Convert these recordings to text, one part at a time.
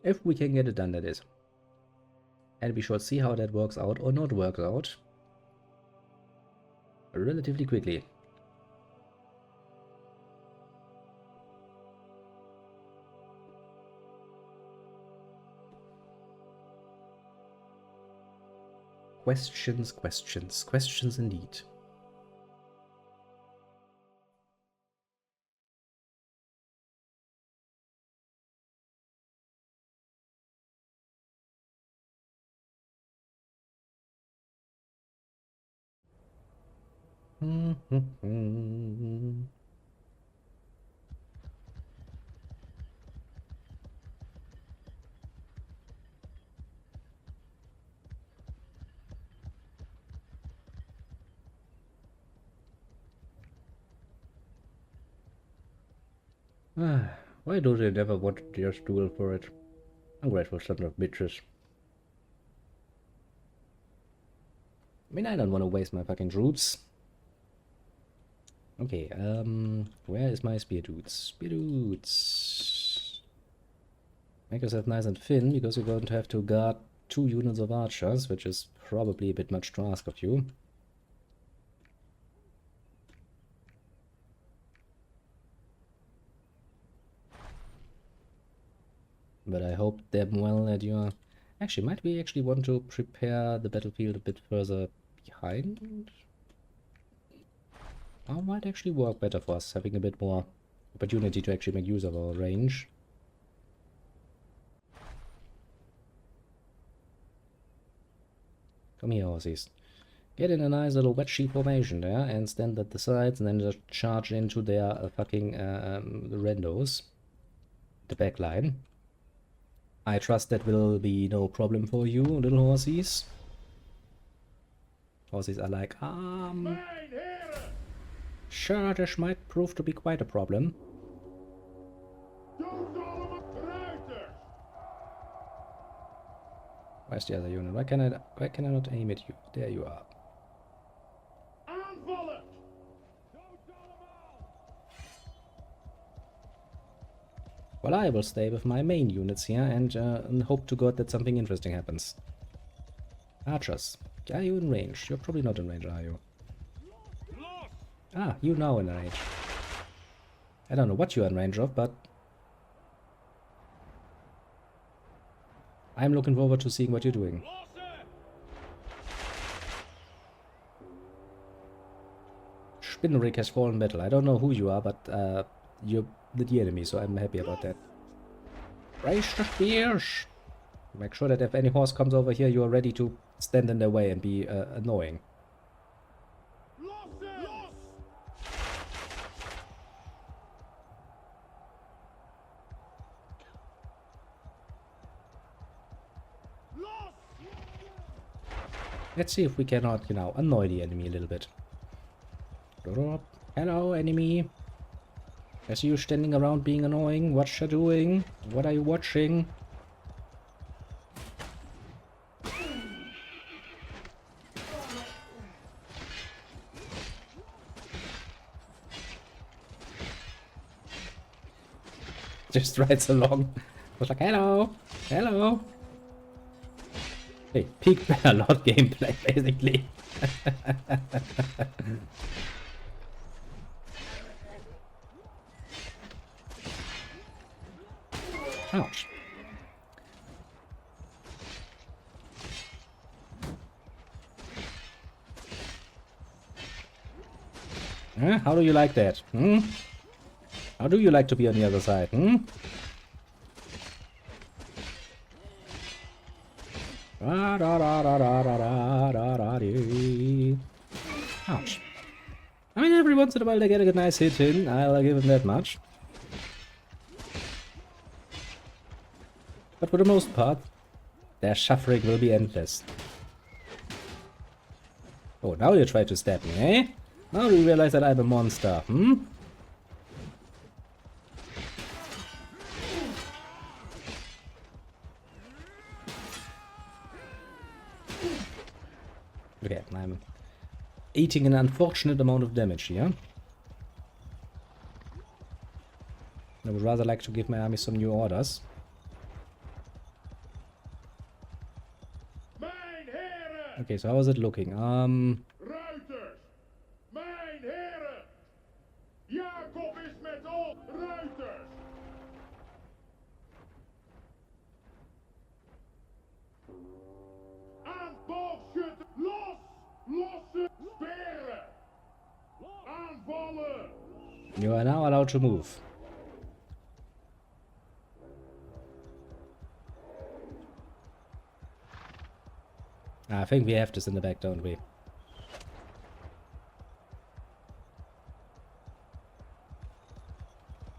If we can get it done, that is. And we shall see how that works out or not works out relatively quickly. Questions, questions, questions indeed. Why do they never want to just duel for it? Ungrateful son of bitches. I mean, I don't want to waste my fucking troops. Okay, where is my spear dudes? Spear dudes. Make yourself nice and thin, because you're going to have to guard 2 units of archers, which is probably a bit much to ask of you. But I hope damn well that you're... Actually, might we actually want to prepare the battlefield a bit further behind? That might actually work better for us, having a bit more opportunity to actually make use of our range. Come here, horses. Get in a nice little wedgie formation there and stand at the sides and then just charge into their fucking randos. The back line. I trust that will be no problem for you, little horsies. Horses are like, sure, this might prove to be quite a problem. Where's the other unit? Why can I not aim at you? There you are. Well, I will stay with my main units here and hope to God that something interesting happens. Archers, are you in range? You're probably not in range, are you? Ah, you now in range. I don't know what you're in range of, but I'm looking forward to seeing what you're doing. Spinnerig has fallen battle. I don't know who you are, but you're the enemy, so I'm happy about that. Raise the spears! Make sure that if any horse comes over here, you are ready to stand in their way and be annoying. Let's see if we cannot, you know, annoy the enemy a little bit. Hello, enemy. I see you standing around being annoying. What you doing? What are you watching? Just rides along. I was like, hello, hello. Hey, peak Bannerlord gameplay, basically. Ouch. How do you like that? How do you like to be on the other side? Ouch. I mean, every once in a while they get a nice hit in, I'll give them that much. But for the most part, their suffering will be endless. Oh, now you try to stab me, eh? Now you realize that I'm a monster, Okay, I'm eating an unfortunate amount of damage here. I would rather like to give my army some new orders. Okay, so how is it looking? Ruiters, mijn heren. Jacob is met ons. Ruiters. Aan boogschutten. Los. Losse speren. Aanvallen. You are now allowed to move. I think we have this in the back, don't we?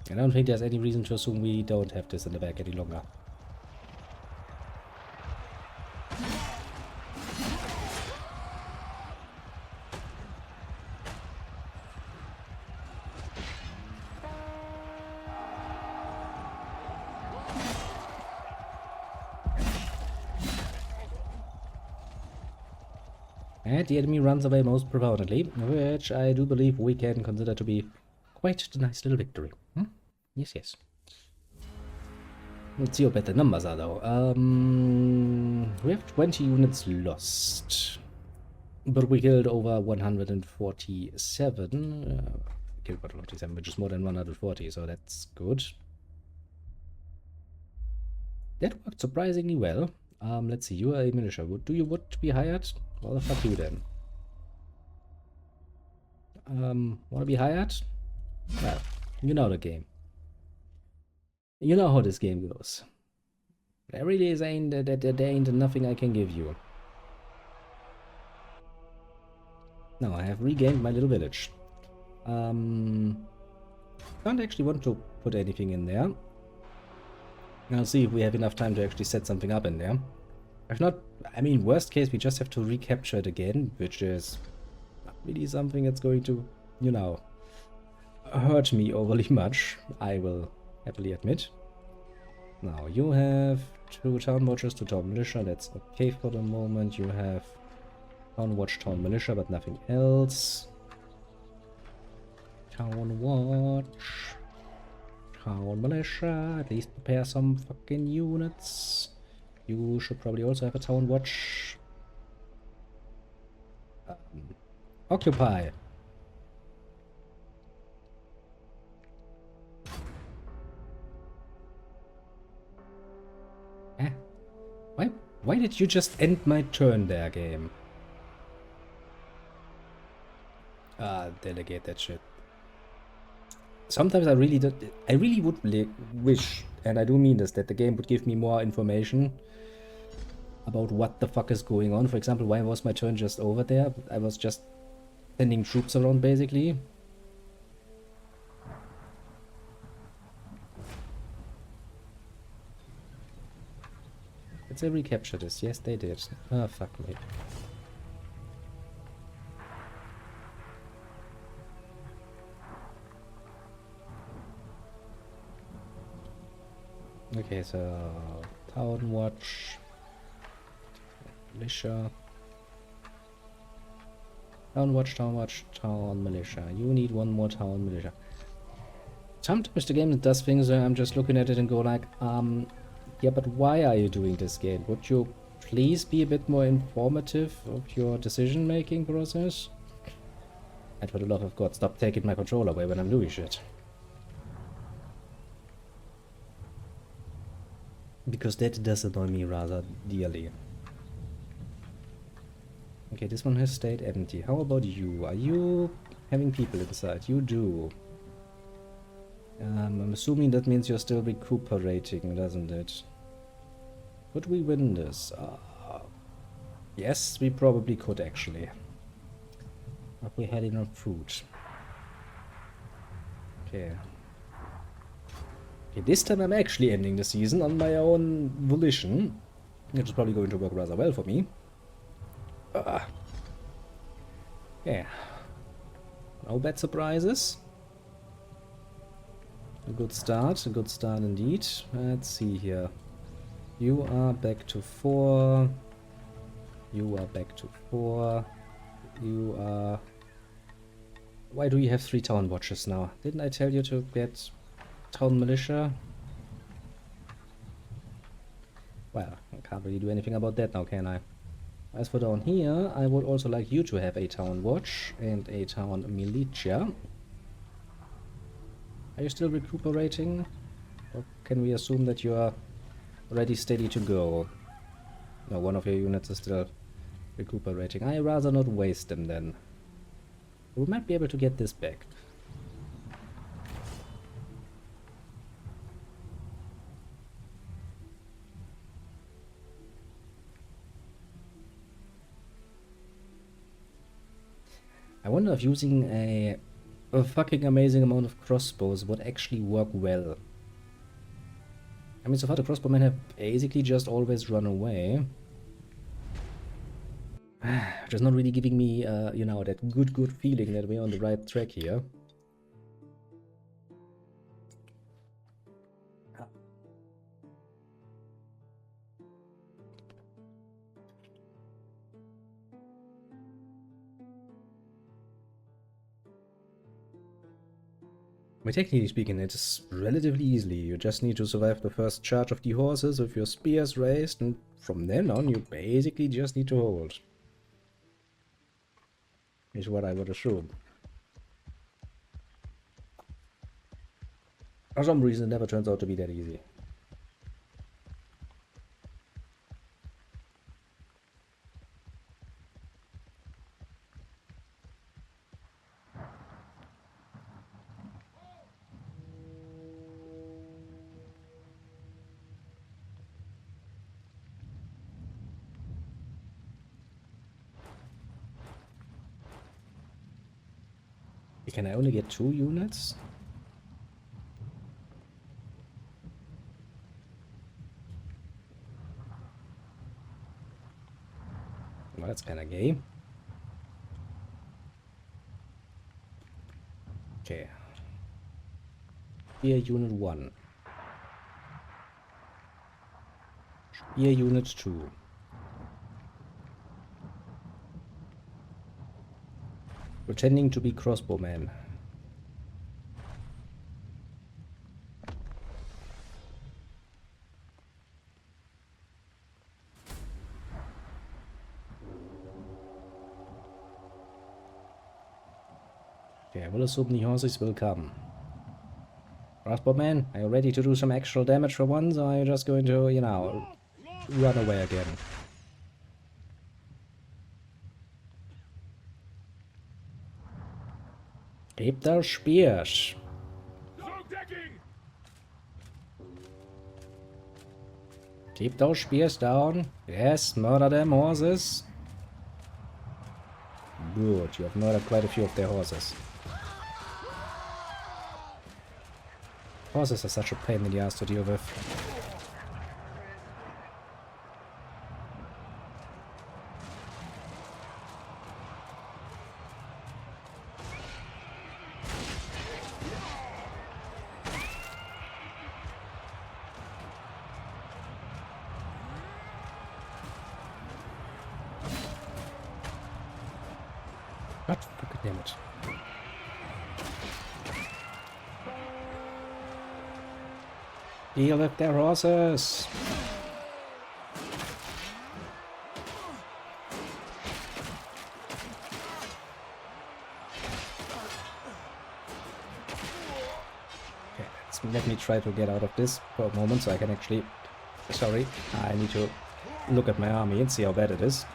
I don't think there's any reason to assume we don't have this in the back any longer. And the enemy runs away most profoundly, which I do believe we can consider to be quite a nice little victory. Hmm? Yes, yes. Let's see how bad the numbers are, though. We have 20 units lost. But we killed over 147. Killed 147, which is more than 140, so that's good. That worked surprisingly well. Let's see, you are a militia. Do you want to be hired? Well, the fuck you then. Wanna be hired? Well, you know the game. You know how this game goes. There really is there ain't nothing I can give you. Now I have regained my little village. Don't actually want to put anything in there. I'll see if we have enough time to actually set something up in there. If not, I mean, worst case, we just have to recapture it again, which is not really something that's going to, you know, hurt me overly much, I will happily admit. Now, you have 2 town watchers, 2 town militia, that's okay for the moment. You have town watch, town militia, but nothing else. Town watch, town militia, at least prepare some fucking units. You should probably also have a town watch. Occupy. Eh? Why did you just end my turn there, game? Delegate that shit. Sometimes I really would wish, and I do mean this, that the game would give me more information about what the fuck is going on. For example, why was my turn just over there? I was just sending troops around, basically. Did they recapture this? Yes, they did. Ah, fuck me. Okay, so town watch, militia, town watch, town militia. You need one more town militia. Sometimes the game does things where I'm just looking at it and go like, yeah, but why are you doing this game? Would you please be a bit more informative of your decision-making process? And for the love of God, stop taking my controller away when I'm doing shit. Because that does annoy me rather dearly. Okay, this one has stayed empty. How about you? Are you having people inside? You do. I'm assuming that means you're still recuperating, doesn't it? Could we win this? Yes, we probably could actually. But we had enough food. Okay. Okay, this time I'm actually ending the season on my own volition. Which is probably going to work rather well for me. Yeah. No bad surprises. A good start indeed. Let's see here. You are back to 4. You are back to 4. You are... Why do you have 3 town watches now? Didn't I tell you to get town militia? Well, I can't really do anything about that now, can I? As for down here, I would also like you to have a town watch and a town militia. Are you still recuperating? Or can we assume that you are ready, steady to go? No, one of your units is still recuperating. I rather not waste them then. We might be able to get this back. I wonder if using a fucking amazing amount of crossbows would actually work well. I mean, so far the crossbowmen have basically just always run away. Which is not really giving me, you know, that good feeling that we're on the right track here. I mean, technically speaking, it's relatively easily. You just need to survive the first charge of the horses with your spears raised, and from then on you basically just need to hold. Is what I would assume. For some reason, it never turns out to be that easy. Can I only get 2 units? Well, that's kinda gay. Okay. Spear unit 1. Spear unit 2. Pretending to be crossbowmen. Okay, I will assume the horses will come. Crossbowmen, are you ready to do some actual damage for once, or are you just going to, you know, run away again? Keep those spears. Keep those spears down. Yes, murder them horses. Good, you have murdered quite a few of their horses. Horses are such a pain in the ass to deal with. God fucking damn it. Deal with their horses. Okay, let me try to get out of this for a moment so I can actually... Sorry, I need to look at my army and see how bad it is.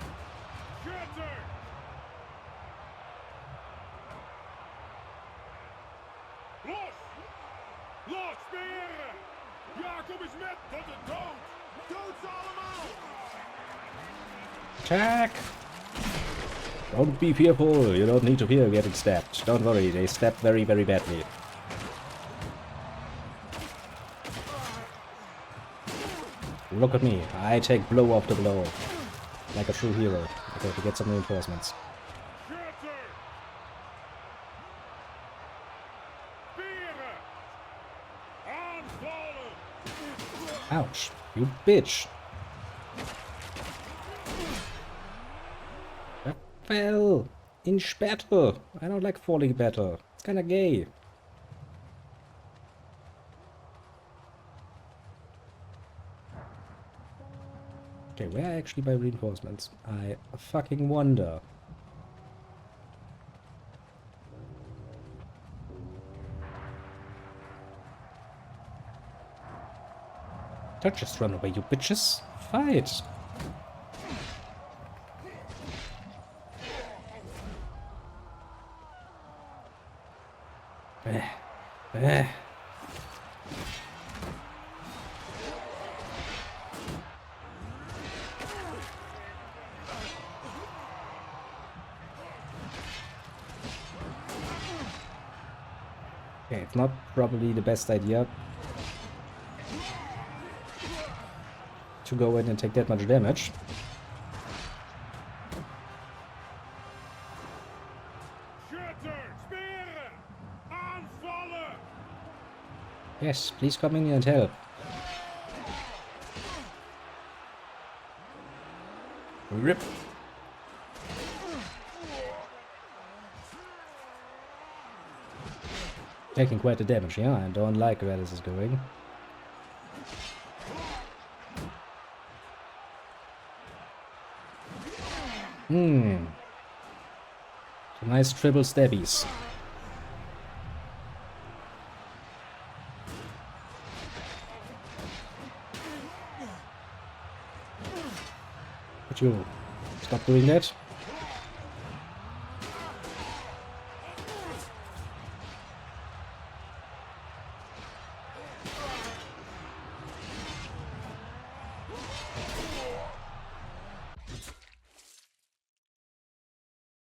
Attack! Don't be fearful, you don't need to fear getting stabbed. Don't worry, they stab very, very badly. Look at me, I take blow after blow. Like a true hero. Okay, to get some reinforcements. Ouch, you bitch! Well, inch better. I don't like falling better. It's kinda gay. Okay, where are actually my reinforcements? I fucking wonder. Don't just run away, you bitches. Fight! Eh. Okay, it's not probably the best idea to go in and take that much damage. Schutter, speren! Aanvallen! Yes, please come in and help. Rip. Taking quite the damage, yeah, I don't like where this is going. Some nice triple stabbies. Would you stop doing that?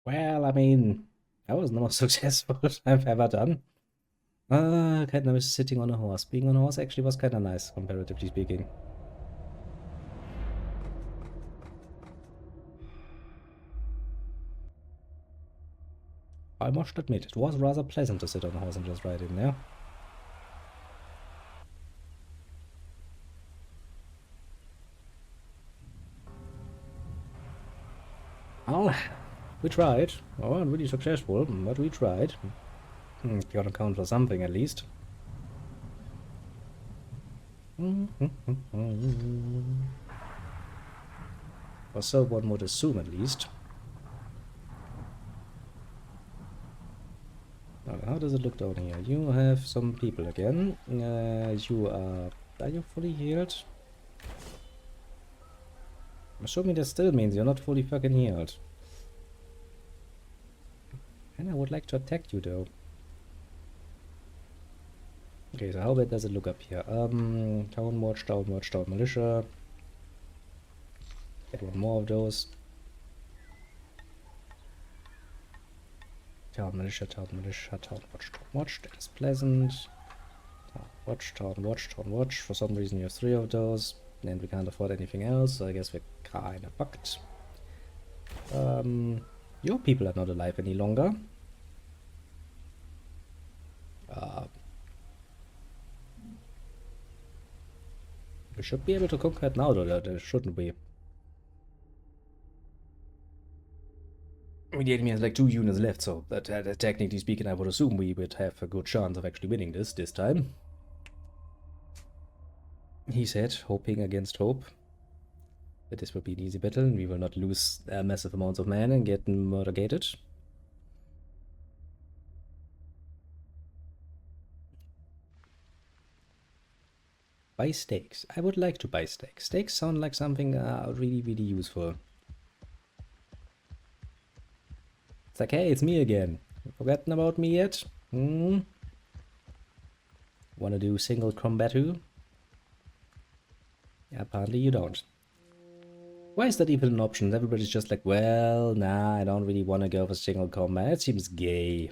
Well, I mean, that was the most successful I've ever done. Kind of sitting on a horse. Being on a horse actually was kind of nice, comparatively speaking. I must admit, it was rather pleasant to sit on a horse and just ride in there. Well, we tried. Oh, not really successful, but we tried. Gotta count for something at least. Or so one would assume at least. Now, how does it look down here? You have some people again. You are you fully healed? Assuming that still means you're not fully fucking healed. And I would like to attack you though. Okay, so how bad does it look up here? Town watch, town militia. Get one more of those. Town militia, town watch, that is pleasant. Town watch. For some reason you have 3 of those, and we can't afford anything else, so I guess we're kinda fucked. Your people are not alive any longer. We should be able to conquer it now, though, shouldn't we? I mean, the enemy has like 2 units left, so that technically speaking, I would assume we would have a good chance of actually winning this time. He said, hoping against hope, that this will be an easy battle and we will not lose massive amounts of men and get murder-gated. Buy steaks. I would like to buy steaks. Steaks sound like something really, really useful. It's like, hey, it's me again. Forgotten about me yet? Wanna do single combat too? Yeah, apparently you don't. Why is that even an option? Everybody's just like, well, nah, I don't really want to go for single combat. It seems gay.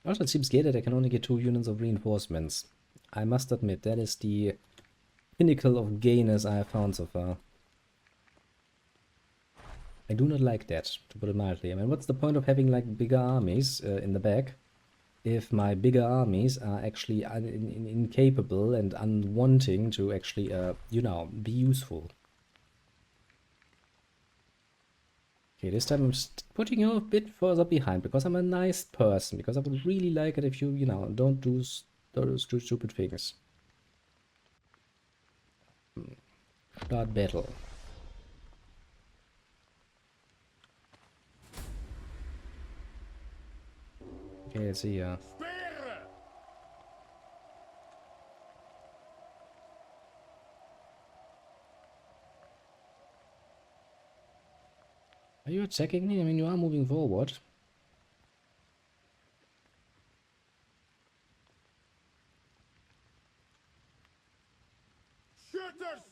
Also, it seems gay that I can only get 2 units of reinforcements. I must admit, that is the pinnacle of gayness I have found so far. I do not like that, to put it mildly. I mean, what's the point of having like bigger armies in the back if my bigger armies are actually incapable and unwanting to actually, you know, be useful? Okay, this time I'm just putting you a bit further behind because I'm a nice person, because I would really like it if you, you know, don't do those 2 stupid things. Start battle. Okay, let's see, Speeren! Are you attacking me? I mean, you are moving forward. Shooters!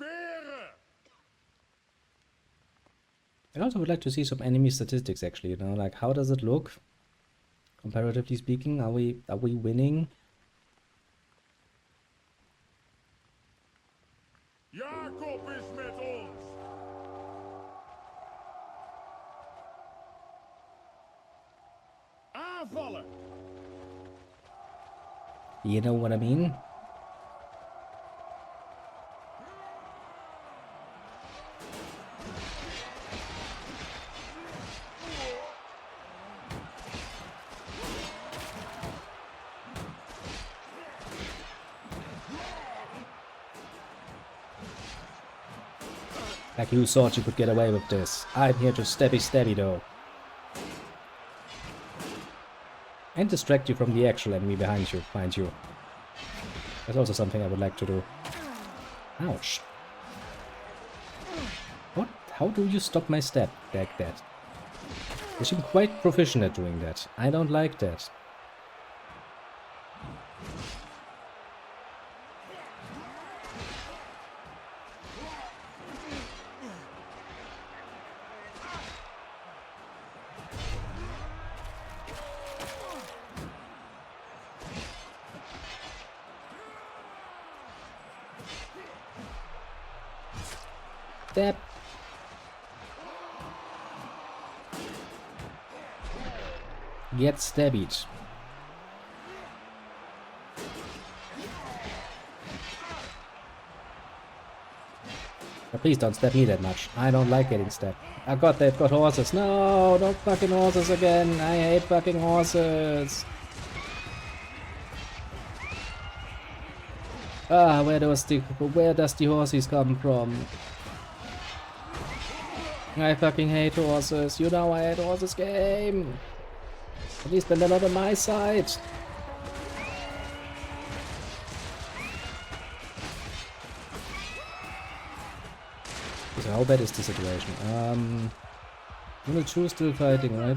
Speeren! I also would like to see some enemy statistics, actually, you know, like how does it look? Comparatively speaking, are we winning? Jacob is met ons! Aanvallen! You know what I mean? Like you thought you could get away with this. I'm here to stabby though. And distract you from the actual enemy behind you, mind you. That's also something I would like to do. Ouch. What? How do you stop my step like that? You seem quite proficient at doing that. I don't like that. Stab. Get stabbied. But please don't stab me that much. I don't like getting stabbed. Oh god, they've got horses. No, not fucking horses again. I hate fucking horses. Ah, where does the horses come from? I fucking hate horses. You know I hate horses game. At least when they're not on my side. So how bad is the situation? Unit 2 is still fighting, right?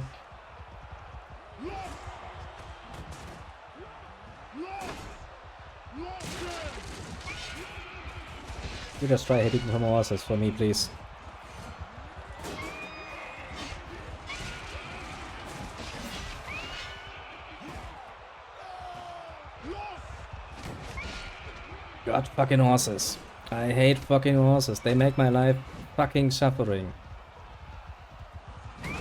You just try hitting some horses for me, please. God, fucking horses. I hate fucking horses. They make my life fucking suffering. At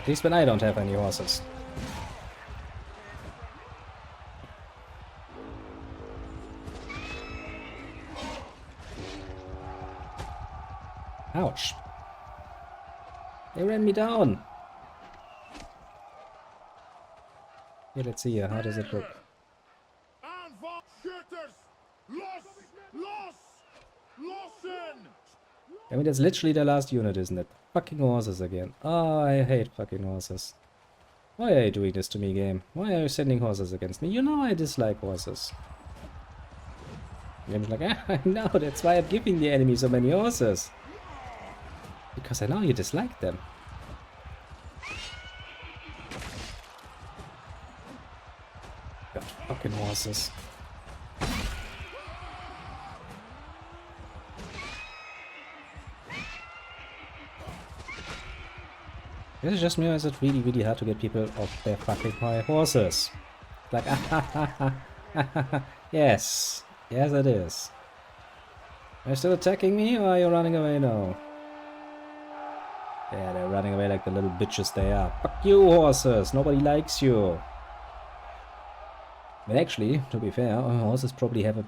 least when I don't have any horses. Ouch. They ran me down. Here, let's see here. How does it look? Aanval! Shooters! Los! Los! Lossen! I mean, that's literally the last unit, isn't it? Fucking horses again. Oh, I hate fucking horses. Why are you doing this to me, game? Why are you sending horses against me? You know I dislike horses. Game's like, ah, I know, that's why I'm giving the enemy so many horses. Because I know you dislike them. God, fucking horses. Is it just me or is it really, really hard to get people off their fucking high horses? Like, yes. Yes, it is. Are you still attacking me or are you running away now? Yeah, they're running away like the little bitches they are. Fuck you, horses! Nobody likes you! But actually, to be fair, horses probably have a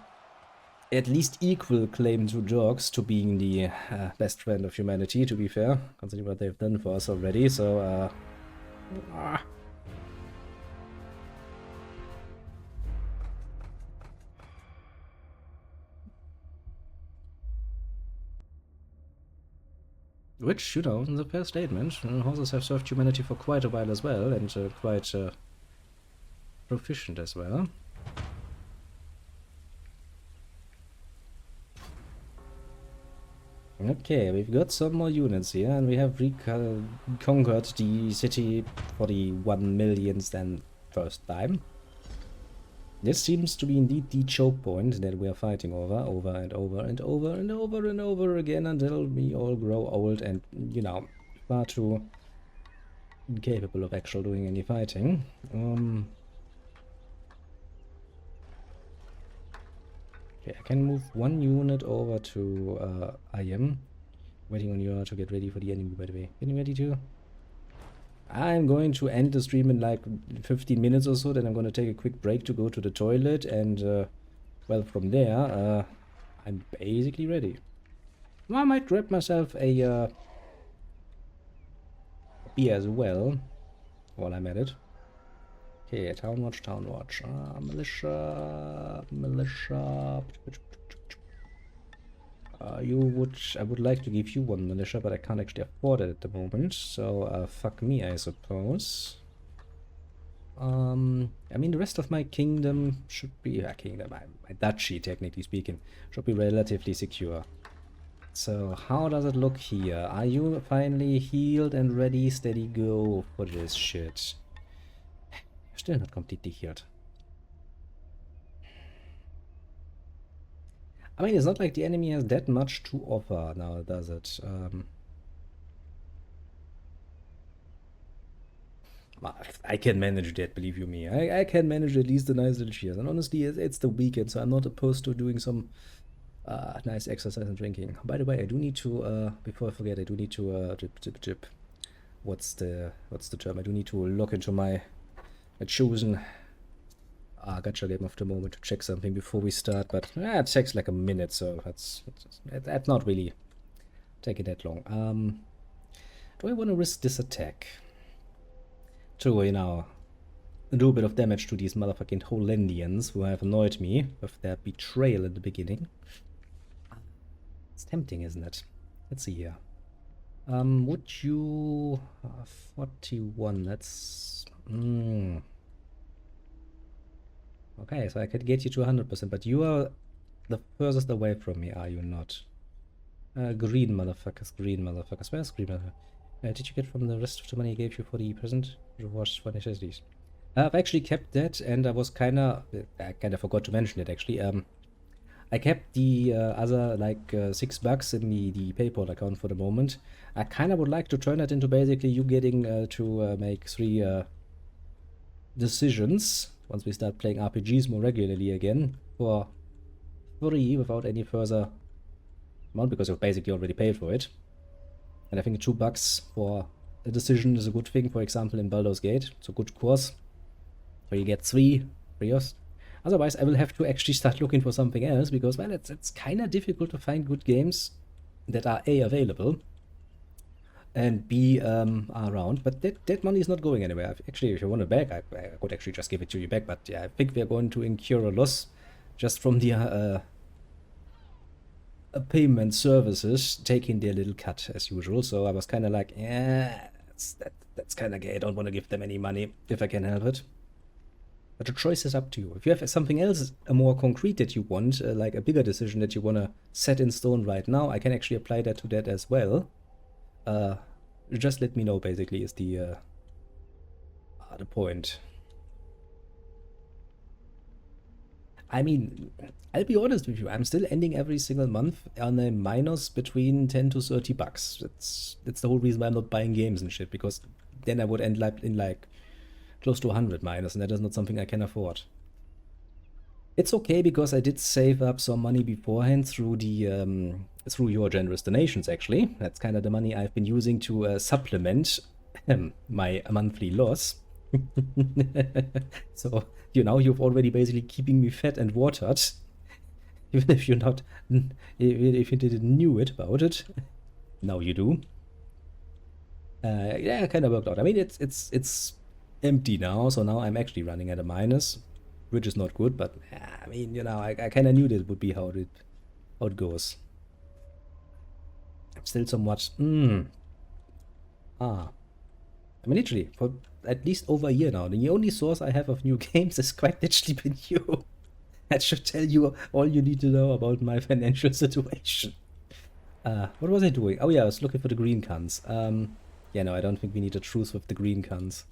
at least equal claim to dogs to being the best friend of humanity, to be fair, considering what they've done for us already, so Which, you know, is a fair statement. Horses have served humanity for quite a while as well, and quite proficient as well. Okay, we've got some more units here, and we have conquered the city for the 1 millionth and first time. This seems to be indeed the choke point that we are fighting over and over and over and over and over again until we all grow old and, you know, far too incapable of actually doing any fighting. Okay, I can move one unit over to IM. Waiting on you to get ready for the enemy, by the way. Getting ready to? I'm going to end the stream in like 15 minutes or so, then I'm going to take a quick break to go to the toilet, and, well, from there, I'm basically ready. I might grab myself a beer as well, while I'm at it. Okay, town watch. Militia. I would like to give you one militia, but I can't actually afford it at the moment, so fuck me, I suppose. I mean, the rest of my kingdom should be, my duchy, technically speaking, should be relatively secure. So, how does it look here? Are you finally healed and ready? Steady, go for this shit. You're still not completely healed. I mean, it's not like the enemy has that much to offer now, does it? I can manage that, believe you me. I can manage at least a nice little cheers. And honestly, it's the weekend, so I'm not opposed to doing some nice exercise and drinking. By the way, I do need to, before I forget, I do need to, what's the term? I do need to log into my chosen gacha game of the moment to check something before we start, but it takes like a minute, so that's not really taking that long. Do I want to risk this attack to, you know, do a bit of damage to these motherfucking Hollandians who have annoyed me with their betrayal at the beginning? It's tempting, isn't it? Let's see here. Would you 41? That's okay, so I could get you to 100%, but you are the furthest away from me, are you not? Green motherfuckers. Where's green motherfuckers? Did you get from the rest of the money I gave you for the present? Rewards for necessities. I've actually kept that, and I kinda forgot to mention it actually. I kept the other like $6 in the PayPal account for the moment. I kinda would like to turn that into basically you getting to make 3 decisions once we start playing RPGs more regularly again for free without any further amount, because you've basically already paid for it. And I think $2 for a decision is a good thing. For example, in Baldur's Gate, it's a good course where you get 3 Rios. Otherwise, I will have to actually start looking for something else, because, well, it's kind of difficult to find good games that are A, available, and B, around. But that money is not going anywhere. Actually, if you want it back, I could actually just give it to you back, but yeah, I think we are going to incur a loss just from the payment services taking their little cut as usual. So I was kind of like, yeah, that's kind of gay. I don't want to give them any money if I can help it. But the choice is up to you. If you have something else more concrete that you want, like a bigger decision that you want to set in stone right now, I can actually apply that to that as well. Just let me know, basically, is the point. I mean, I'll be honest with you, I'm still ending every single month on a minus between 10 to 30 bucks. That's the whole reason why I'm not buying games and shit, because then I would end up in like close to 100 minus, and that is not something I can afford. It's okay, because I did save up some money beforehand through the through your generous donations, actually. That's kind of the money I've been using to supplement my monthly loss. So, you know, you've already basically keeping me fed and watered, even if you're not, if you didn't knew it about it. Now you do. Yeah, it kind of worked out. I mean, it's empty now, so now I'm actually running at a minus, which is not good, but I mean, you know, I kind of knew that would be how it goes. Still somewhat, I mean, literally, for at least over a year now, the only source I have of new games is quite literally been you. That should tell you all you need to know about my financial situation. What was I doing? Oh yeah, I was looking for the green cans. Yeah, no, I don't think we need a truce with the green cans.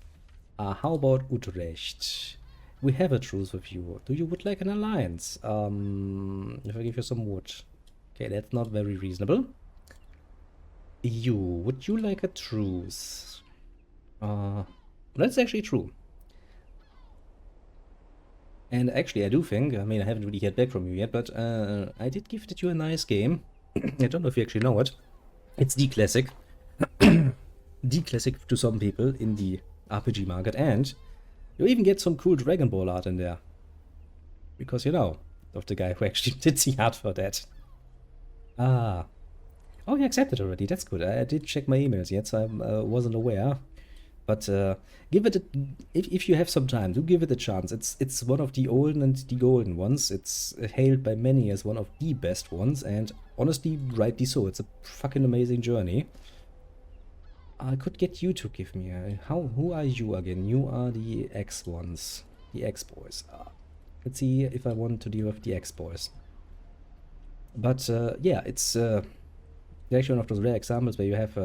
How about Utrecht? We have a truce with you. Do you would like an alliance? If I give you some wood. Okay, that's not very reasonable. You, would you like a truce? That's actually true. And actually, I do think, I mean, I haven't really heard back from you yet, but I did give it you a nice game. I don't know if you actually know it. It's the classic. The classic to some people in the RPG market, and you even get some cool Dragon Ball art in there. Because, you know, of the guy who actually did the art for that. Ah. Oh, you accepted already. That's good. I did check my emails yet, so I wasn't aware. But give it if you have some time, do give it a chance. It's one of the olden and the golden ones. It's hailed by many as one of the best ones, and honestly, rightly so. It's a fucking amazing journey. I could get you to give me a... Who are you again? You are the X ones. The X boys. Let's see if I want to deal with the X boys. But yeah, it's actually one of those rare examples where you have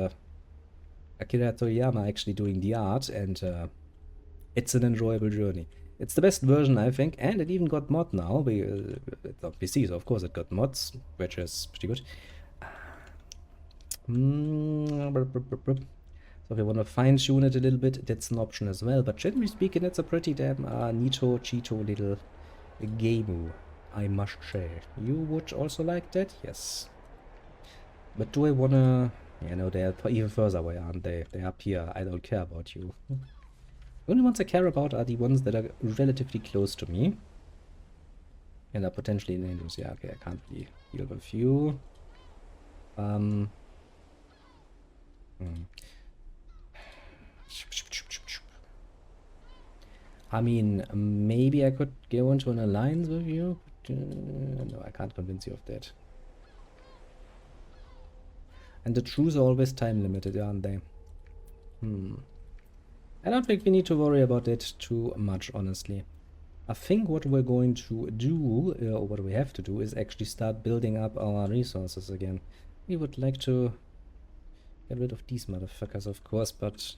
Akira Toriyama actually doing the art, and it's an enjoyable journey. It's the best version, I think, and it even got mod now. It's on PC, so of course it got mods, which is pretty good. So if you want to fine-tune it a little bit, that's an option as well. But generally speaking, it's a pretty damn neato, cheeto little game, I must say. You would also like that? Yes. But do I want to... Yeah, no, they're even further away, aren't they? They're up here. I don't care about you. The only ones I care about are the ones that are relatively close to me. And are potentially dangerous. Yeah, okay, I can't really deal with you. I mean, maybe I could go into an alliance with you, but no, I can't convince you of that. And the truths are always time limited, aren't they? I don't think we need to worry about it too much, honestly. I think what we're going to do, or what we have to do, is actually start building up our resources again. We would like to get rid of these motherfuckers, of course, but...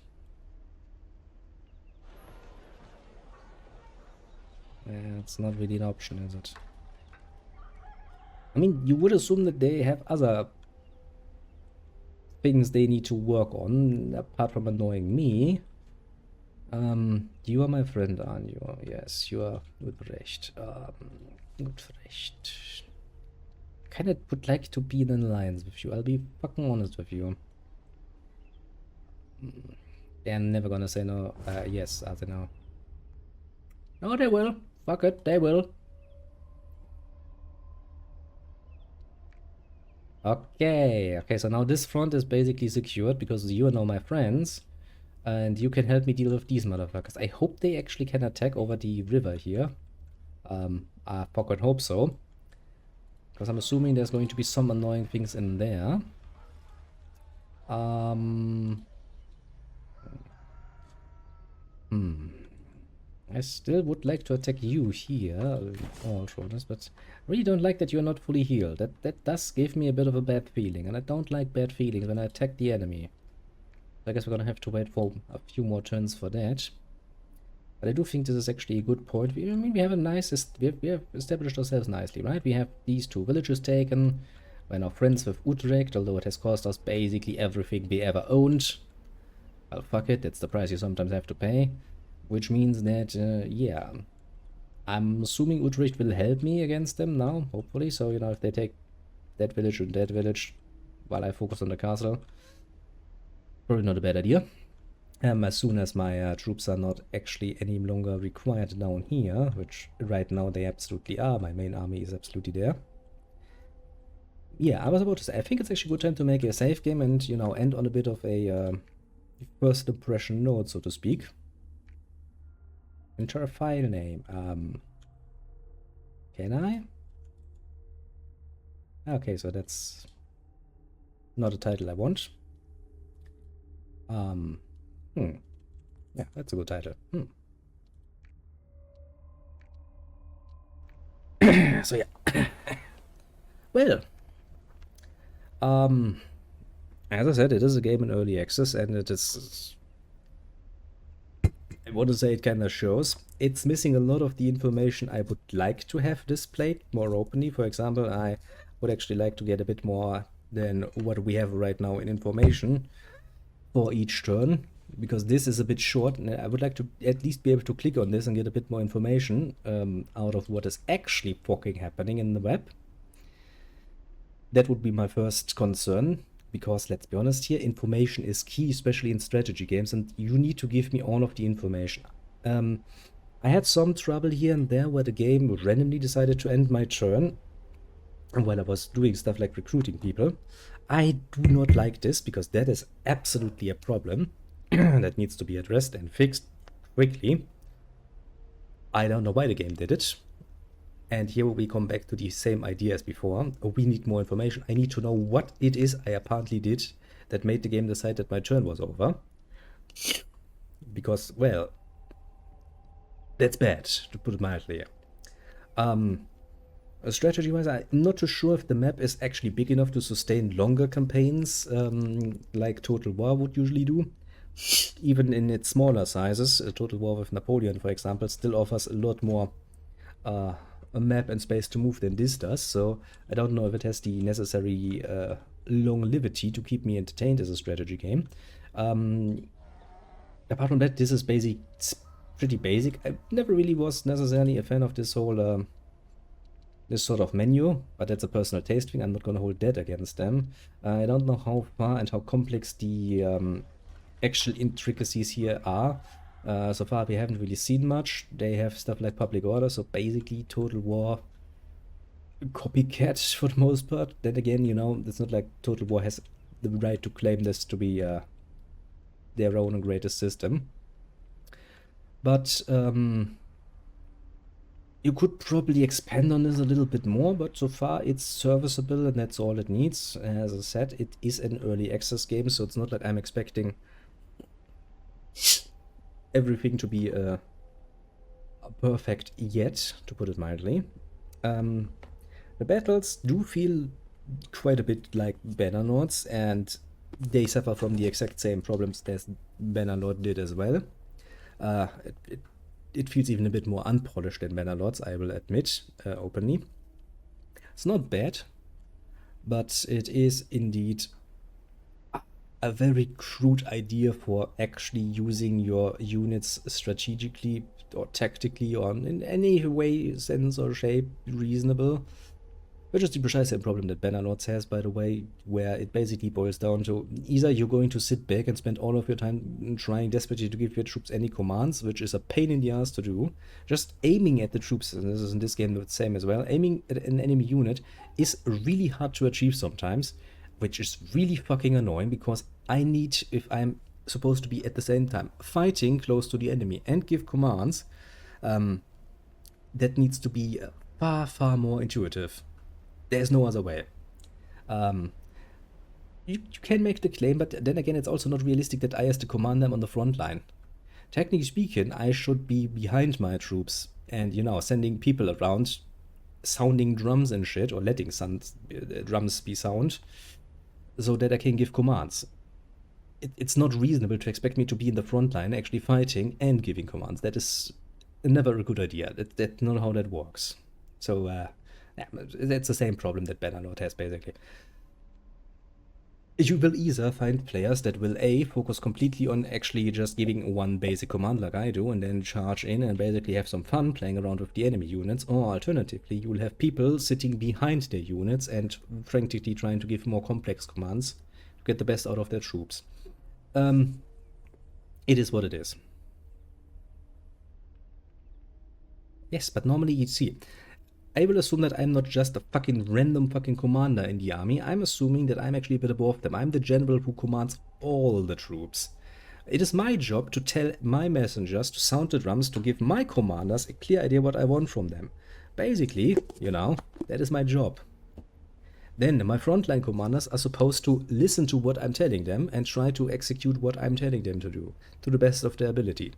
it's not really an option, is it? I mean, you would assume that they have other things they need to work on, apart from annoying me. You are my friend, aren't you? Yes, you are Utrecht. Utrecht. Kinda would like to be in an alliance with you. I'll be fucking honest with you. They're never gonna say no. Yes, I don't know. No, they will. Fuck it, they will. Okay, so now this front is basically secured because you are now my friends. And you can help me deal with these motherfuckers. I hope they actually can attack over the river here. I fucking hope so. Because I'm assuming there's going to be some annoying things in there. I still would like to attack you here, all shoulders, but I really don't like that you're not fully healed. That does give me a bit of a bad feeling, and I don't like bad feelings when I attack the enemy. I guess we're gonna have to wait for a few more turns for that. But I do think this is actually a good point. I mean, we have a nice... We have established ourselves nicely, right? We have these two villages taken. We're now friends with Utrecht, although it has cost us basically everything we ever owned. Well, fuck it, that's the price you sometimes have to pay. Which means that, yeah, I'm assuming Utrecht will help me against them now, hopefully. So, you know, if they take that village and that village while I focus on the castle, probably not a bad idea. As soon as my troops are not actually any longer required down here, which right now they absolutely are, my main army is absolutely there. Yeah, I was about to say, I think it's actually a good time to make a save game and, you know, end on a bit of a first impression note, so to speak. Enter a file name. Can I? Okay, so that's Not a title I want. Yeah, that's a good title. So yeah. Well, as I said, it is a game in early access, and it is, I want to say it kind of shows. It's missing a lot of the information I would like to have displayed more openly. For example, I would actually like to get a bit more than what we have right now in information for each turn, because this is a bit short, and I would like to at least be able to click on this and get a bit more information out of what is actually fucking happening in the web. That would be my first concern, because let's be honest here, information is key, especially in strategy games, and you need to give me all of the information. I had some trouble here and there where the game randomly decided to end my turn while I was doing stuff like recruiting people. I do not like this, because that is absolutely a problem that needs to be addressed and fixed quickly. I don't know why the game did it. And here we come back to the same idea as before. We need more information. I need to know what it is I apparently did that made the game decide that my turn was over. Because, well, that's bad, to put it mildly. Strategy-wise, I'm not too sure if the map is actually big enough to sustain longer campaigns, like Total War would usually do. Even in its smaller sizes, Total War with Napoleon, for example, still offers a lot more a map and space to move than this does, so I don't know if it has the necessary longevity to keep me entertained as a strategy game. Apart from that, this is pretty basic. I never really was necessarily a fan of this whole this sort of menu, but that's a personal taste thing. I'm not gonna hold that against them. I don't know how far and how complex the actual intricacies here are. So far we haven't really seen much. They have stuff like Public Order, so basically Total War copycat for the most part. Then again, you know, it's not like Total War has the right to claim this to be their own greatest system. But you could probably expand on this a little bit more, but so far it's serviceable and that's all it needs. As I said, it is an early access game, so it's not like I'm expecting everything to be perfect yet, to put it mildly. The battles do feel quite a bit like Bannerlord's, and they suffer from the exact same problems as Bannerlord did as well. It feels even a bit more unpolished than Bannerlord's, I will admit, openly. It's not bad, but it is indeed a very crude idea for actually using your units strategically or tactically or in any way, sense or shape reasonable. Which is the precise same problem that Bannerlords has, by the way, where it basically boils down to either you're going to sit back and spend all of your time trying desperately to give your troops any commands, which is a pain in the ass to do. Just aiming at the troops, and this is in this game the same as well, aiming at an enemy unit is really hard to achieve sometimes, which is really fucking annoying, because I need, if I'm supposed to be at the same time fighting close to the enemy and give commands, that needs to be far, far more intuitive. There's no other way. You can make the claim, but then again, it's also not realistic that I, as the commander, am on the front line. Technically speaking, I should be behind my troops and, you know, sending people around, sounding drums and shit, or letting drums be sound, so that I can give commands. It's not reasonable to expect me to be in the front line, actually fighting and giving commands. That is never a good idea. That's not how that works. So, yeah, that's the same problem that Bannerlord has, basically. You will either find players that will A, focus completely on actually just giving one basic command like I do, and then charge in and basically have some fun playing around with the enemy units, or alternatively, you will have people sitting behind their units and frantically trying to give more complex commands to get the best out of their troops. It is what it is. Yes, but normally you see, I will assume that I'm not just a fucking random fucking commander in the army. I'm assuming that I'm actually a bit above them. I'm the general who commands all the troops. It is my job to tell my messengers to sound the drums, to give my commanders a clear idea what I want from them. Basically, you know, that is my job. then my frontline commanders are supposed to listen to what I'm telling them and try to execute what I'm telling them to do to the best of their ability.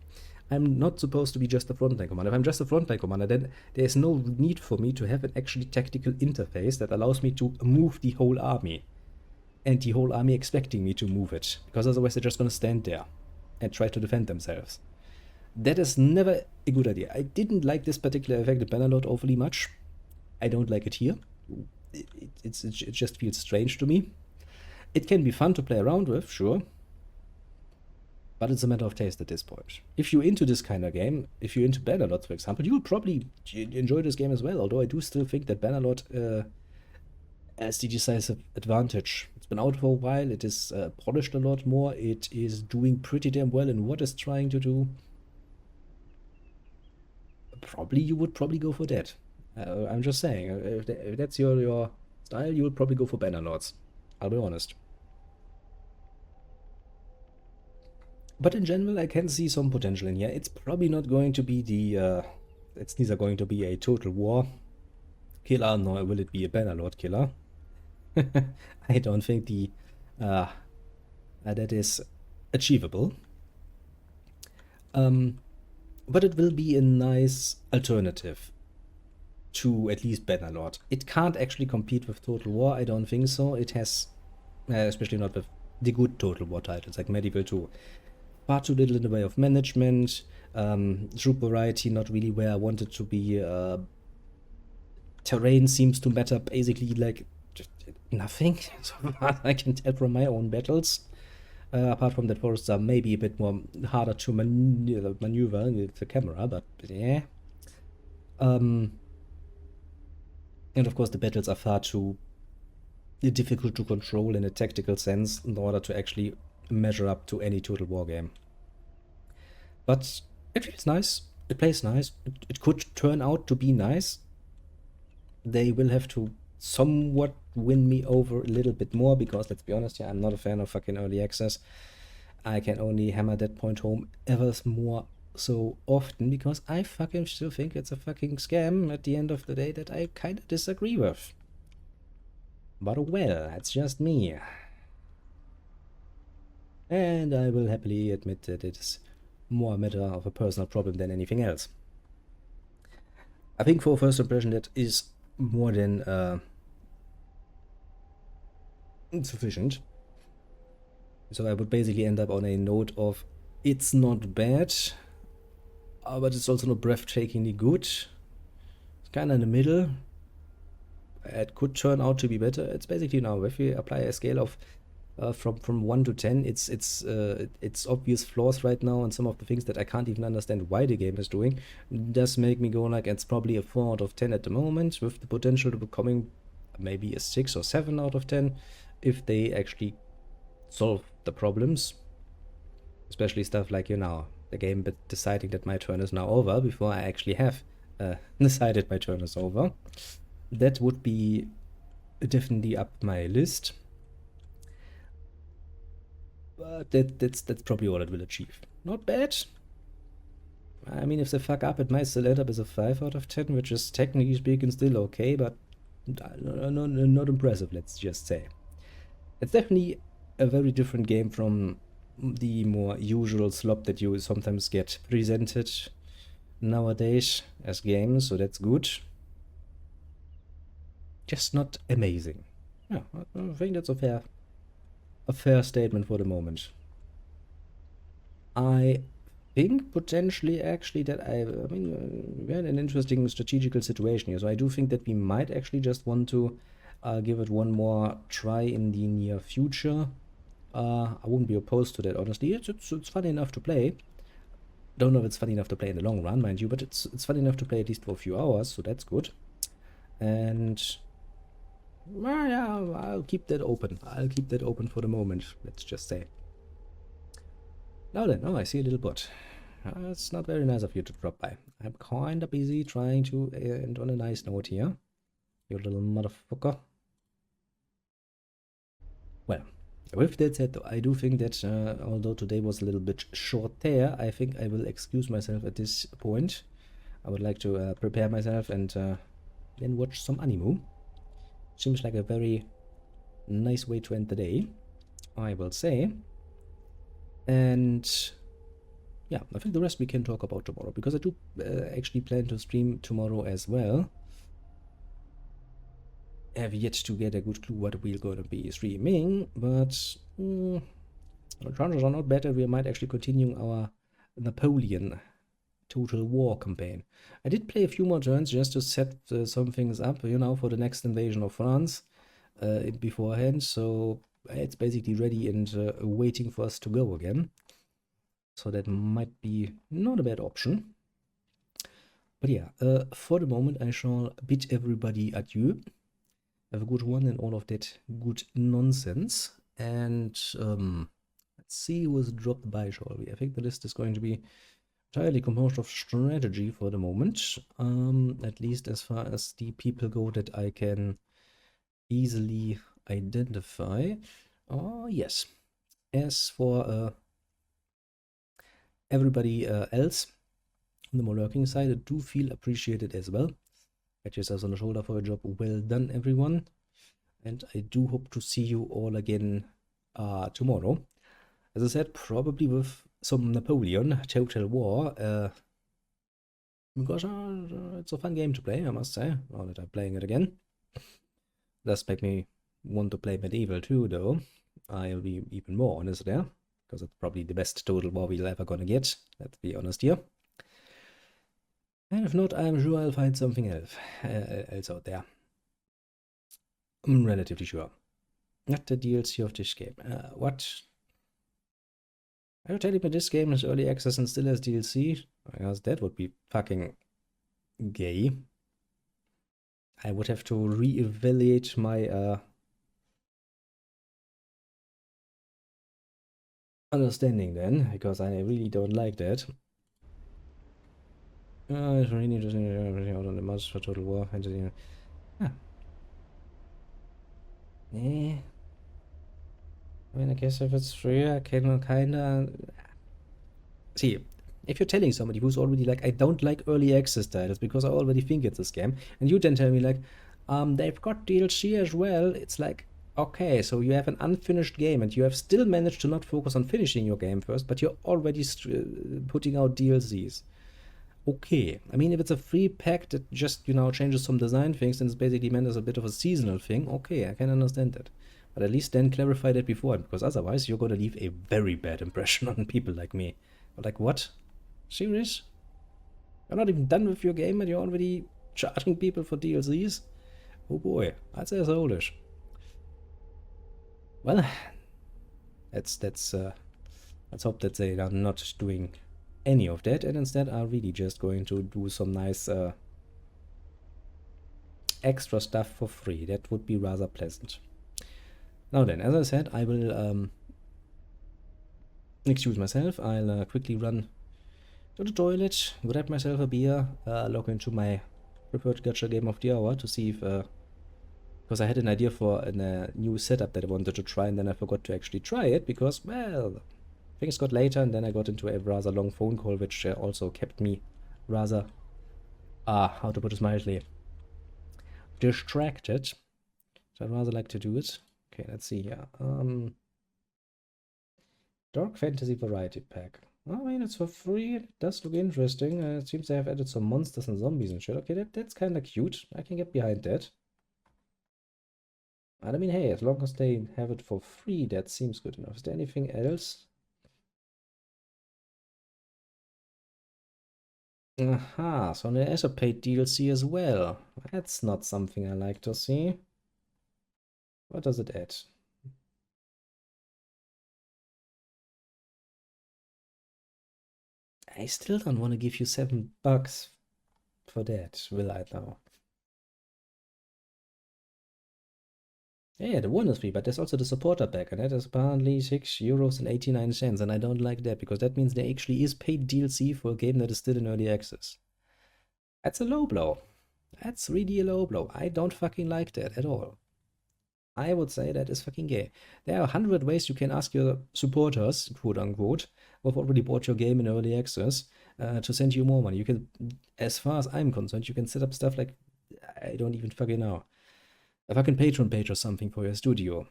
I'm not supposed to be just a frontline commander. If I'm just a frontline commander, then there's no need for me to have an actually tactical interface that allows me to move the whole army. And the whole army expecting me to move it. Because otherwise they're just gonna stand there and try to defend themselves. That is never a good idea. I didn't like this particular effect of Bannerlord overly much. I don't like it here. It just feels strange to me. It can be fun to play around with, sure. But it's a matter of taste at this point. If you're into this kind of game, if you're into Bannerlord, for example, you'll probably enjoy this game as well. Although I do still think that Bannerlord has the decisive advantage. It's been out for a while. It is polished a lot more. It is doing pretty damn well in what it's trying to do. You would probably go for that. I'm just saying, if that's your style, you would probably go for Bannerlords. I'll be honest. But in general, I can see some potential in here. It's probably not going to be it's neither going to be a Total War killer, nor will it be a Bannerlord killer. I don't think that is achievable. But it will be a nice alternative to at least Bannerlord. It can't actually compete with Total War, I don't think so. It has, especially not with the good Total War titles like Medieval 2. Far too little in the way of management, troop variety not really where I want it to be. Terrain seems to matter basically like just nothing, so far I can tell from my own battles. Apart from that, forests are maybe a bit more harder to maneuver with the camera, but yeah. And of course the battles are far too difficult to control in a tactical sense in order to actually measure up to any Total War game. But it feels nice, it plays nice, it could turn out to be nice. They will have to somewhat win me over a little bit more, because let's be honest here, I'm not a fan of fucking early access. I can only hammer that point home ever more so often, because I fucking still think it's a fucking scam at the end of the day that I kind of disagree with. But well, that's just me. And I will happily admit that it's more a matter of a personal problem than anything else. I think for a first impression that is more than sufficient. So I would basically end up on a note of it's not bad, but it's also not breathtakingly good. It's kind of in the middle. It could turn out to be better. It's basically now if you apply a scale of from 1 to 10, it's obvious flaws right now, and some of the things that I can't even understand why the game is doing does make me go like it's probably a 4 out of 10 at the moment, with the potential to becoming maybe a 6 or 7 out of 10 if they actually solve the problems, especially stuff like, you know, the game deciding that my turn is now over before I actually have decided my turn is over. That would be definitely up my list. But that's probably all it will achieve. Not bad. I mean, if they fuck up, it might still end up as a 5 out of 10, which is technically speaking still okay, but not impressive, let's just say. It's definitely a very different game from the more usual slop that you sometimes get presented nowadays as games, so that's good. Just not amazing. Yeah, I think that's a fair statement for the moment. I think potentially actually that I mean, we're in an interesting strategical situation here, so I do think that we might actually just want to give it one more try in the near future. I wouldn't be opposed to that, honestly. It's fun enough to play. Don't know if it's fun enough to play in the long run, mind you, but it's fun enough to play at least for a few hours, so that's good. And well, yeah, I'll keep that open. I'll keep that open for the moment, let's just say. Now then, oh, I see a little bot. It's not very nice of you to drop by. I'm kinda busy trying to end on a nice note here. You little motherfucker. Well, with that said, though, I do think that although today was a little bit short there, I think I will excuse myself at this point. I would like to prepare myself and then watch some anime. Seems like a very nice way to end the day, I will say. And yeah, I think the rest we can talk about tomorrow, because I do actually plan to stream tomorrow as well. I have yet to get a good clue what we're going to be streaming, but the chances are not better. We might actually continue our Napoleon Total War campaign. I did play a few more turns just to set some things up, you know, for the next invasion of France beforehand, so it's basically ready and waiting for us to go again. So that might be not a bad option. But yeah, for the moment I shall bid everybody adieu. Have a good one and all of that good nonsense. And let's see who has dropped by, shall we? I think the list is going to be entirely composed of strategy for the moment. At least as far as the people go that I can easily identify. Oh, yes. As for everybody else on the more lurking side, I do feel appreciated as well. Pat yourselves on the shoulder for a job well done, everyone. And I do hope to see you all again tomorrow. As I said, probably with some Napoleon Total War. Because it's a fun game to play, I must say, now that I'm playing it again. Does make me want to play Medieval too, though. I'll be even more honest there, because it's probably the best Total War we're ever gonna get. Let's be honest here. And if not, I'm sure I'll find something else out there. I'm relatively sure. Not the DLC of this game. What? Are you telling me this game is early access and still has DLC? I guess that would be fucking gay. I would have to reevaluate my understanding then, because I really don't like that. It's really interesting everything out on the mods for Total War. Ah. Yeah. I mean, I guess if it's free, I can kinda... See, if you're telling somebody who's already like, I don't like early access titles because I already think it's a scam, and you then tell me like, they've got DLC as well, it's like, okay, so you have an unfinished game and you have still managed to not focus on finishing your game first, but you're already putting out DLCs. Okay, I mean, if it's a free pack that just, you know, changes some design things and it's basically meant as a bit of a seasonal thing, okay, I can understand that. But at least then clarify that before, because otherwise you're gonna leave a very bad impression on people like me. Like, what? Serious? You're not even done with your game and you're already charging people for DLCs? Oh boy, that's soulish. Well, let's hope that they are not doing any of that and instead are really just going to do some nice extra stuff for free. That would be rather pleasant. Now then, as I said, I will excuse myself. I'll quickly run to the toilet, grab myself a beer, log into my preferred gacha game of the hour to see if because I had an idea for a new setup that I wanted to try and then I forgot to actually try it because, well, things got later and then I got into a rather long phone call which also kept me rather, how to put it mildly, distracted. So I'd rather like to do it. Okay, let's see here. Dark Fantasy Variety Pack. I mean, it's for free. It does look interesting. It seems they have added some monsters and zombies and shit. Okay, that's kind of cute. I can get behind that. And I mean, hey, as long as they have it for free, that seems good enough. Is there anything else? Aha, so there is a paid DLC as well. That's not something I like to see. What does it add? I still don't want to give you $7 for that, will I now? Yeah, the one is free, but there's also the supporter pack, and that is apparently €6.89, and I don't like that, because that means there actually is paid DLC for a game that is still in early access. That's a low blow. That's really a low blow. I don't fucking like that at all. I would say that is fucking gay. There are 100 ways you can ask your supporters, quote unquote, who have already bought your game in early access, to send you more money. You can, as far as I'm concerned, you can set up stuff like, I don't even fucking know. a fucking Patreon page or something for your studio.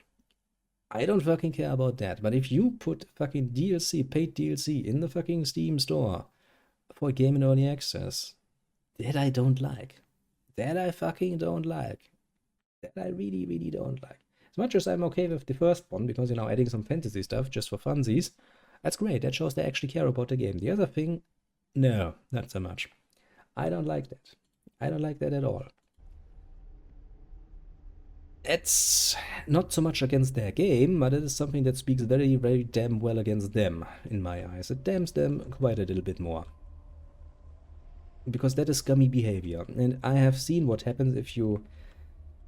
I don't fucking care about that. But if you put fucking DLC, paid DLC in the fucking Steam store for a game in early access, that I don't like. That I fucking don't like. That I really, really don't like. As much as I'm okay with the first one, because, you know, adding some fantasy stuff just for funsies, that's great. That shows they actually care about the game. The other thing, no, not so much. I don't like that. I don't like that at all. It's not so much against their game, but it is something that speaks very, very damn well against them, in my eyes. It damns them quite a little bit more. Because that is scummy behavior. And I have seen what happens if you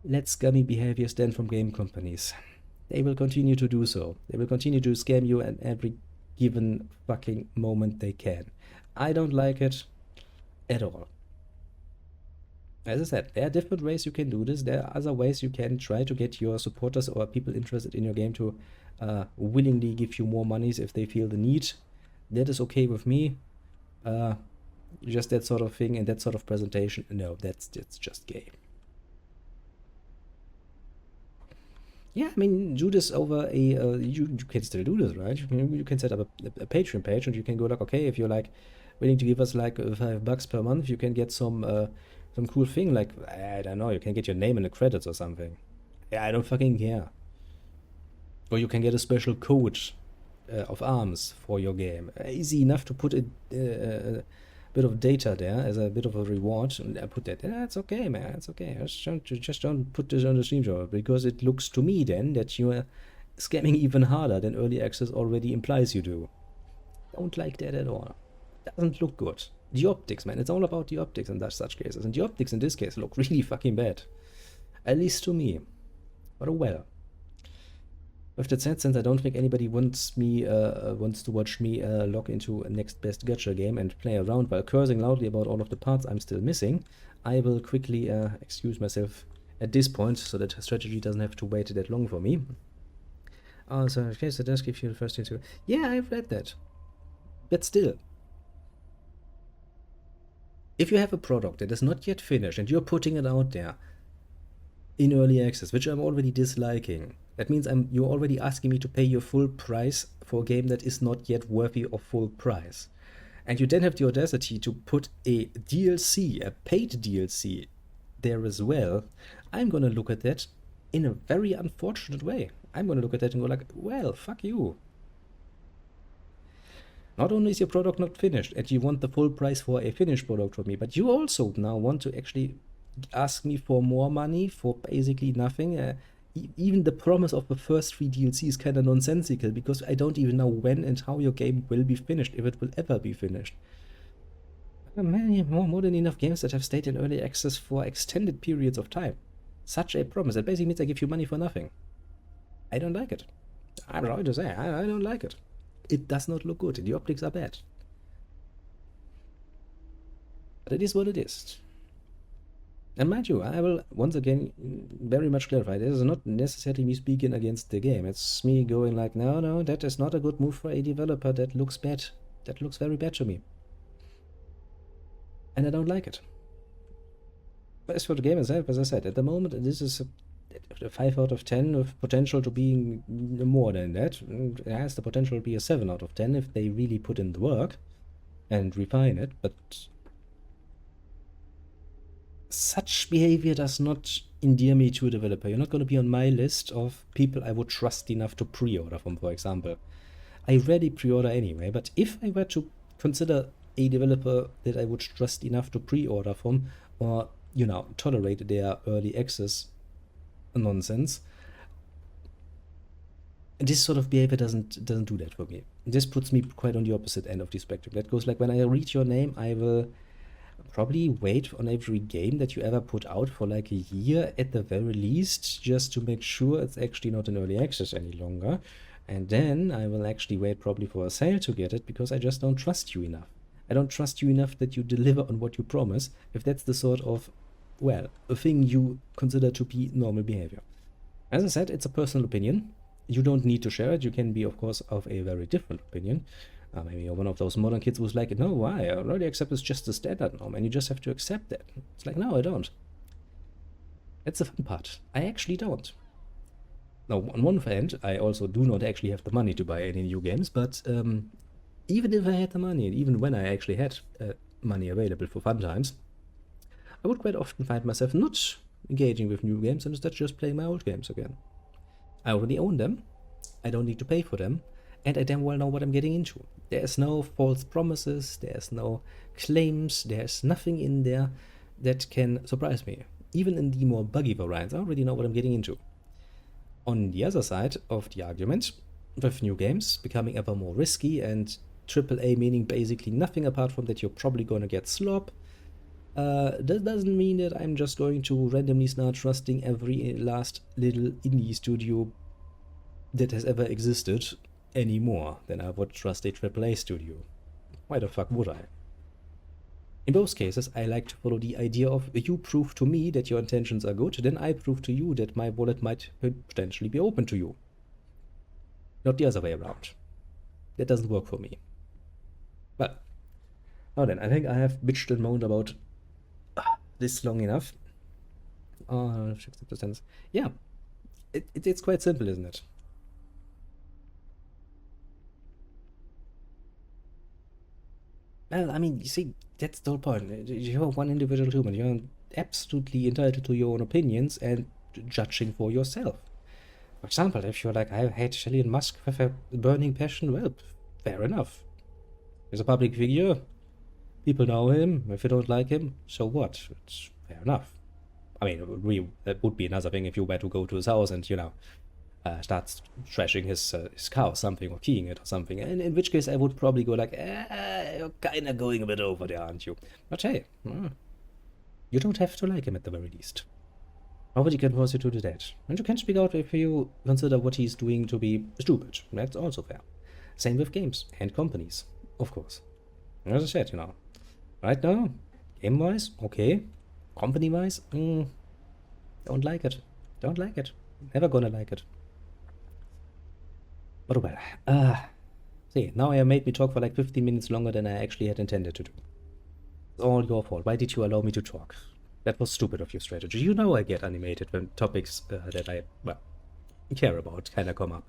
let scummy behavior stand from game companies. They will continue to do so. They will continue to scam you at every given fucking moment they can. I don't like it at all. As I said, there are different ways you can do this. There are other ways you can try to get your supporters or people interested in your game to willingly give you more monies if they feel the need. That is okay with me. Just that sort of thing and that sort of presentation, no, that's just gay. Yeah, I mean, do this over a, you can still do this, right? You can set up a Patreon page and you can go like, okay, if you're like willing to give us like $5 per month, you can get some cool thing, like, I don't know, you can get your name in the credits or something. Yeah, I don't fucking care. Or you can get a special code of arms for your game. Easy enough to put a bit of data there as a bit of a reward, and I put that. Yeah, it's okay, man. It's okay. Just don't put this on the stream show, because it looks to me then that you are scamming even harder than early access already implies you do. Don't like that at all. Doesn't look good. The optics, man. It's all about the optics in such cases, and the optics in this case look really fucking bad. At least to me. But oh well. With that said, since I don't think anybody wants to watch me log into a next best gacha game and play around while cursing loudly about all of the parts I'm still missing, I will quickly excuse myself at this point so that strategy doesn't have to wait that long for me. So in case it does give you the first into, yeah, I've read that. But still, if you have a product that is not yet finished and you're putting it out there in early access, which I'm already disliking, that means you're already asking me to pay your full price for a game that is not yet worthy of full price. And you then have the audacity to put a DLC, a paid DLC, there as well. I'm gonna look at that in a very unfortunate way. I'm gonna look at that and go like, well, fuck you. Not only is your product not finished and you want the full price for a finished product from me, but you also now want to actually ask me for more money for basically nothing. Even the promise of the first 3 DLC is kind of nonsensical, because I don't even know when and how your game will be finished, if it will ever be finished. More than enough games that have stayed in early access for extended periods of time. Such a promise. That basically means I give you money for nothing. I don't like it. I'm sorry to say, I don't like it. It does not look good. The optics are bad. But it is what it is. And mind you, I will once again very much clarify, this is not necessarily me speaking against the game. It's me going like, no, that is not a good move for a developer. That looks bad. That looks very bad to me. And I don't like it. But as for the game itself, as I said, at the moment, this is a 5 out of 10 with potential to being more than that. It has the potential to be a 7 out of 10 if they really put in the work and refine it, but such behavior does not endear me to a developer. You're not going to be on my list of people I would trust enough to pre-order from, for example. I rarely pre-order anyway, but if I were to consider a developer that I would trust enough to pre-order from, or, you know, tolerate their early access nonsense, this sort of behavior doesn't do that for me. This puts me quite on the opposite end of the spectrum. That goes like, when I read your name, I will probably wait on every game that you ever put out for like a year at the very least, just to make sure it's actually not in early access any longer. And then I will actually wait probably for a sale to get it, because I just don't trust you enough. I don't trust you enough that you deliver on what you promise, if that's the sort of, well, a thing you consider to be normal behavior. As I said, it's a personal opinion. You don't need to share it. You can be, of course, of a very different opinion. Maybe you're one of those modern kids who's like, no, why? Early access is just the standard norm, and you just have to accept that. It's like, no, I don't. That's the fun part. I actually don't. Now, on one hand, I also do not actually have the money to buy any new games, but even if I had the money, and even when I actually had money available for fun times, I would quite often find myself not engaging with new games and instead just playing my old games again. I already own them, I don't need to pay for them, and I damn well know what I'm getting into. There's no false promises, there's no claims, there's nothing in there that can surprise me. Even in the more buggy variants, I already know what I'm getting into. On the other side of the argument, with new games becoming ever more risky and AAA meaning basically nothing apart from that you're probably gonna get slop, that doesn't mean that I'm just going to randomly start trusting every last little indie studio that has ever existed any more than I would trust a AAA studio. Why the fuck would I? In both cases, I like to follow the idea of you prove to me that your intentions are good, then I prove to you that my wallet might potentially be open to you. Not the other way around. That doesn't work for me. Well, now then, I think I have bitched and moaned about this long enough. 60%. Yeah, it's quite simple, isn't it? Well, I mean, you see, that's the whole point. You're one individual human. You're absolutely entitled to your own opinions and judging for yourself. For example, if you're like, I hate Elon Musk with a burning passion, well, fair enough. He's a public figure. People know him. If you don't like him, so what? It's fair enough. I mean, that would be another thing if you were to go to his house and, start trashing his car or something, or keying it or something. And in which case I would probably go like, you're kind of going a bit over there, aren't you? But hey, you don't have to like him at the very least. Nobody can force you to do that. And you can speak out if you consider what he's doing to be stupid. That's also fair. Same with games and companies, of course. As I said, right now, game-wise, okay. Company-wise, don't like it. Don't like it. Never gonna like it. But well, see, now you made me talk for like 15 minutes longer than I actually had intended to do. It's all your fault. Why did you allow me to talk? That was stupid of your strategy. You know I get animated when topics that I, well, care about kind of come up.